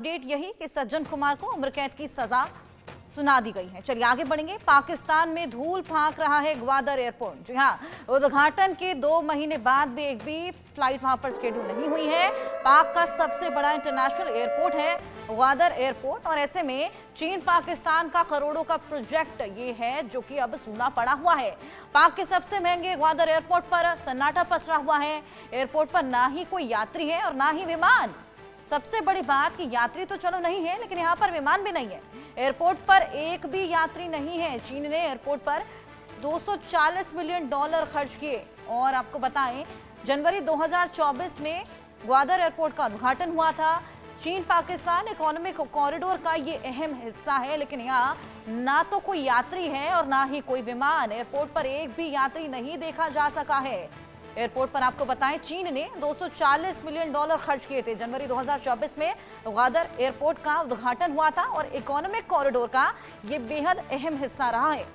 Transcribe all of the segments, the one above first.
Update यही कि सज्जन कुमार को उम्र कैद की सजा सुना दी गई है। चलिए आगे बढ़ेंगे। पाकिस्तान में धूल फांक रहा है ग्वादर एयरपोर्ट। जी हाँ, उद्घाटन के 2 महीने बाद भी एक भी फ्लाइट वहां पर शेड्यूल नहीं हुई है। पाक का सबसे बड़ा इंटरनेशनल एयरपोर्ट है ग्वादर एयरपोर्ट, और ऐसे में चीन पाकिस्तान का करोड़ों का प्रोजेक्ट ये है जो कि अब सूना पड़ा हुआ है। पाक के सबसे महंगे ग्वादर एयरपोर्ट पर सन्नाटा पसरा हुआ है। एयरपोर्ट पर ना ही कोई यात्री है और ना ही विमान। सबसे बड़ी बात कि यात्री तो चलो नहीं है, लेकिन यहाँ पर विमान भी नहीं है। एयरपोर्ट पर एक भी यात्री नहीं है। चीन ने एयरपोर्ट पर $240 मिलियन खर्च किए। और आपको बताएं, जनवरी 2024 में ग्वादर एयरपोर्ट का उद्घाटन हुआ था। चीन पाकिस्तान इकोनॉमिक कॉरिडोर का ये अहम हिस्सा है, लेकिन यहाँ ना तो कोई यात्री है और ना ही कोई विमान। एयरपोर्ट पर एक भी यात्री नहीं देखा जा सका है। एयरपोर्ट पर आपको बताएं, चीन ने $240 मिलियन खर्च किए थे। जनवरी 2024 में ग्वादर एयरपोर्ट का उद्घाटन हुआ था और इकोनॉमिक कॉरिडोर का ये बेहद अहम हिस्सा रहा है।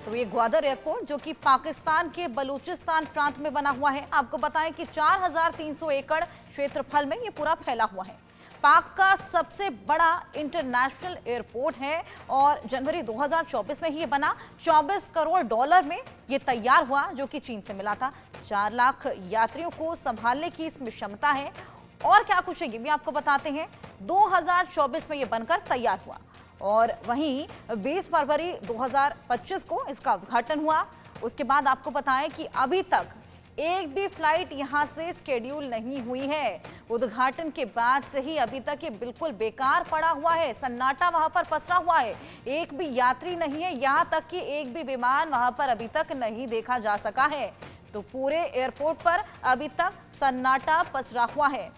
तो ये ग्वादर एयरपोर्ट जो कि पाकिस्तान के बलूचिस्तान प्रांत में बना हुआ है। आपको बताएं कि 4300 एकड़ क्षेत्रफल में ये पूरा फैला हुआ है। पाक का सबसे बड़ा इंटरनेशनल एयरपोर्ट है और जनवरी 2024 में ही ये बना। $24 करोड़ में ये तैयार हुआ, जो कि चीन से मिला था। 4 लाख यात्रियों को संभालने की इसमें क्षमता है। और क्या कुछ है ये भी आपको बताते हैं। 2024 में ये बनकर तैयार हुआ और वहीं 20 फरवरी 2025 को इसका उद्घाटन हुआ। उसके बाद आपको बताएं कि अभी तक एक भी फ्लाइट यहां से स्केड्यूल नहीं हुई है। उद्घाटन के बाद से ही अभी तक ये बिल्कुल बेकार पड़ा हुआ है। सन्नाटा वहां पर पसरा हुआ है। एक भी यात्री नहीं है, यहां तक कि एक भी विमान वहां पर अभी तक नहीं देखा जा सका है। तो पूरे एयरपोर्ट पर अभी तक सन्नाटा पसरा हुआ है।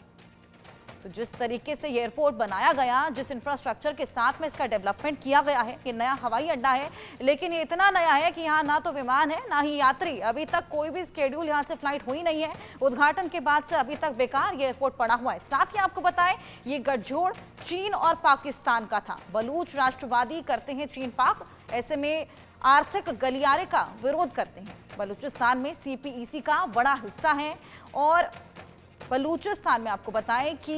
तो जिस तरीके से ये एयरपोर्ट बनाया गया, जिस इंफ्रास्ट्रक्चर के साथ में इसका डेवलपमेंट किया गया है, ये नया हवाई अड्डा है, लेकिन ये इतना नया है कि यहाँ ना तो विमान है ना ही यात्री। अभी तक कोई भी स्केड्यूल यहाँ से फ्लाइट हुई नहीं है। उद्घाटन के बाद से अभी तक बेकार ये एयरपोर्ट पड़ा हुआ है। साथ ही आपको बताएं, ये गठजोड़ चीन और पाकिस्तान का था। बलूच राष्ट्रवादी करते हैं चीन पाक, ऐसे में आर्थिक गलियारे का विरोध करते हैं। बलूचिस्तान में CPEC का बड़ा हिस्सा है और बलूचिस्तान में आपको बताएं कि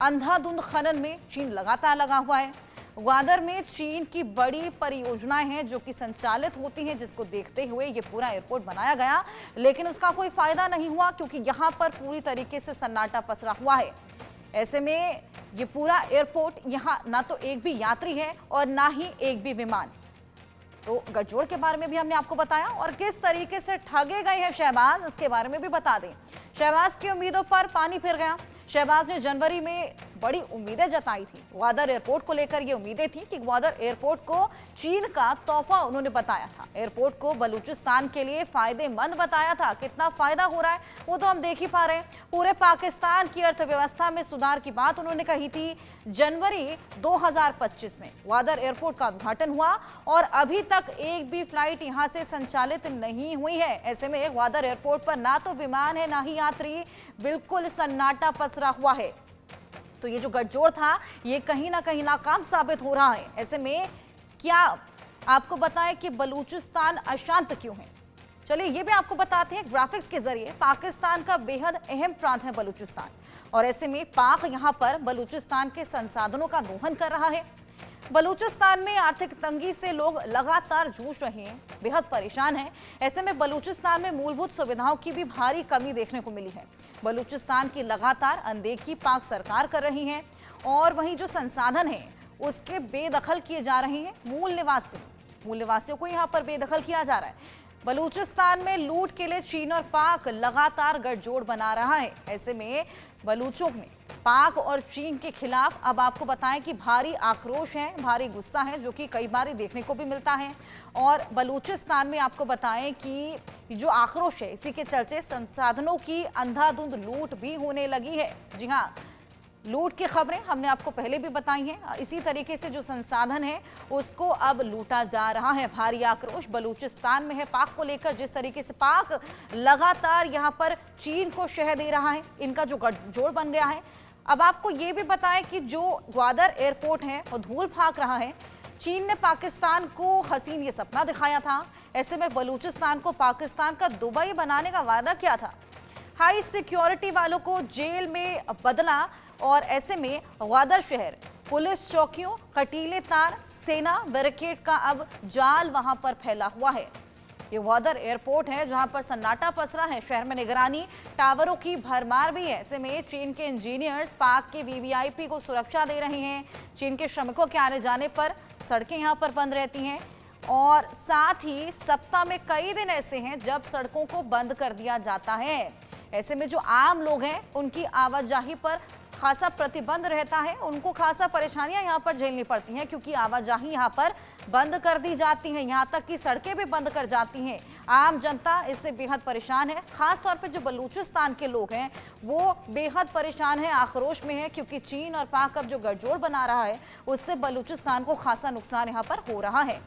अंधाधुंध खनन में चीन लगातार लगा हुआ है। ग्वादर में चीन की बड़ी परियोजनाएं हैं जो कि संचालित होती हैं, जिसको देखते हुए ये पूरा एयरपोर्ट बनाया गया, लेकिन उसका कोई फायदा नहीं हुआ क्योंकि यहाँ पर पूरी तरीके से सन्नाटा पसरा हुआ है। ऐसे में ये पूरा एयरपोर्ट, यहाँ ना तो एक भी यात्री है और ना ही एक भी विमान। तो गठजोड़ के बारे में भी हमने आपको बताया और किस तरीके से ठगे गए हैं शहबाज, इसके बारे में भी बता दें। शहबाज की उम्मीदों पर पानी फिर गया। शहबाज ने जनवरी में बड़ी उम्मीदें जताई थी। ग्वादर एयरपोर्ट को लेकर ये उम्मीदें थी कि ग्वादर एयरपोर्ट को चीन का तोहफा उन्होंने बताया था। एयरपोर्ट को बलूचिस्तान के लिए फायदेमंद बताया था। कितना फायदा हो रहा है वो तो हम देख ही पा रहे हैं। पूरे पाकिस्तान की अर्थव्यवस्था में सुधार की बात उन्होंने कही थी। जनवरी 2025 में ग्वादर एयरपोर्ट का उद्घाटन हुआ और अभी तक एक भी फ्लाइट यहां से संचालित नहीं हुई है। ऐसे में ग्वादर एयरपोर्ट पर ना तो विमान है ना ही यात्री, बिल्कुल सन्नाटा पसरा हुआ है। तो ये जो गठजोड़ था ये कहीं ना कहीं नाकाम साबित हो रहा है। ऐसे में क्या आपको बताएं कि बलूचिस्तान अशांत क्यों है? चलिए ये भी आपको बताते हैं ग्राफिक्स के जरिए। पाकिस्तान का बेहद अहम प्रांत है बलूचिस्तान, और ऐसे में पाक यहां पर बलूचिस्तान के संसाधनों का दोहन कर रहा है। बलूचिस्तान में आर्थिक तंगी से लोग लगातार जूझ रहे हैं, बेहद परेशान हैं। ऐसे में बलूचिस्तान में मूलभूत सुविधाओं की भी भारी कमी देखने को मिली है। बलूचिस्तान की लगातार अनदेखी पाक सरकार कर रही है और वहीं जो संसाधन है उसके बेदखल किए जा रहे हैं। मूल निवासियों को यहाँ पर बेदखल किया जा रहा है। बलूचिस्तान में लूट के लिए चीन और पाक लगातार गठजोड़ बना रहा है। ऐसे में बलूचों में पाक और चीन के खिलाफ अब आपको बताएं कि भारी आक्रोश है, भारी गुस्सा है, जो कि कई बार देखने को भी मिलता है। और बलूचिस्तान में आपको बताएं कि जो आक्रोश है, इसी के चलते संसाधनों की अंधाधुंध लूट भी होने लगी है। जी हाँ, लूट की खबरें हमने आपको पहले भी बताई हैं। इसी तरीके से जो संसाधन है उसको अब लूटा जा रहा है। भारी आक्रोश बलूचिस्तान में है पाक को लेकर। जिस तरीके से पाक लगातार यहां पर चीन को शह दे रहा है, इनका जो गठजोड़ बन गया है। अब आपको ये भी बताएं कि जो ग्वादर एयरपोर्ट है वो धूल फांक रहा है। चीन ने पाकिस्तान को हसीन ये सपना दिखाया था। ऐसे में बलूचिस्तान को पाकिस्तान का दुबई बनाने का वादा किया था। हाई सिक्योरिटी वालों को जेल में बदला और ऐसे में ग्वादर शहर पुलिस चौकियों, कटीले तार, सेना बैरिकेड का अब जाल वहां पर फैला हुआ है। ये ग्वादर एयरपोर्ट है जहां पर सन्नाटा पसरा है। शहर में निगरानी टावरों की भरमार भी है। ऐसे में चीन के इंजीनियर्स पाक के वीवीआईपी को सुरक्षा दे रहे हैं। चीन के श्रमिकों के आने जाने पर सड़कें यहां पर बंद रहती हैं और साथ ही सप्ताह में कई दिन ऐसे हैं जब सड़कों को बंद कर दिया जाता है। ऐसे में जो आम लोग हैं उनकी आवाजाही पर खासा प्रतिबंध रहता है। उनको खासा परेशानियां यहाँ पर झेलनी पड़ती हैं क्योंकि आवाजाही यहाँ पर बंद कर दी जाती है, यहाँ तक कि सड़कें भी बंद कर जाती हैं। आम जनता इससे बेहद परेशान है। खास तौर पे जो बलूचिस्तान के लोग हैं वो बेहद परेशान है, आक्रोश में है क्योंकि चीन और पाक अब जो गठजोड़ बना रहा है उससे बलूचिस्तान को खासा नुकसान यहाँ पर हो रहा है।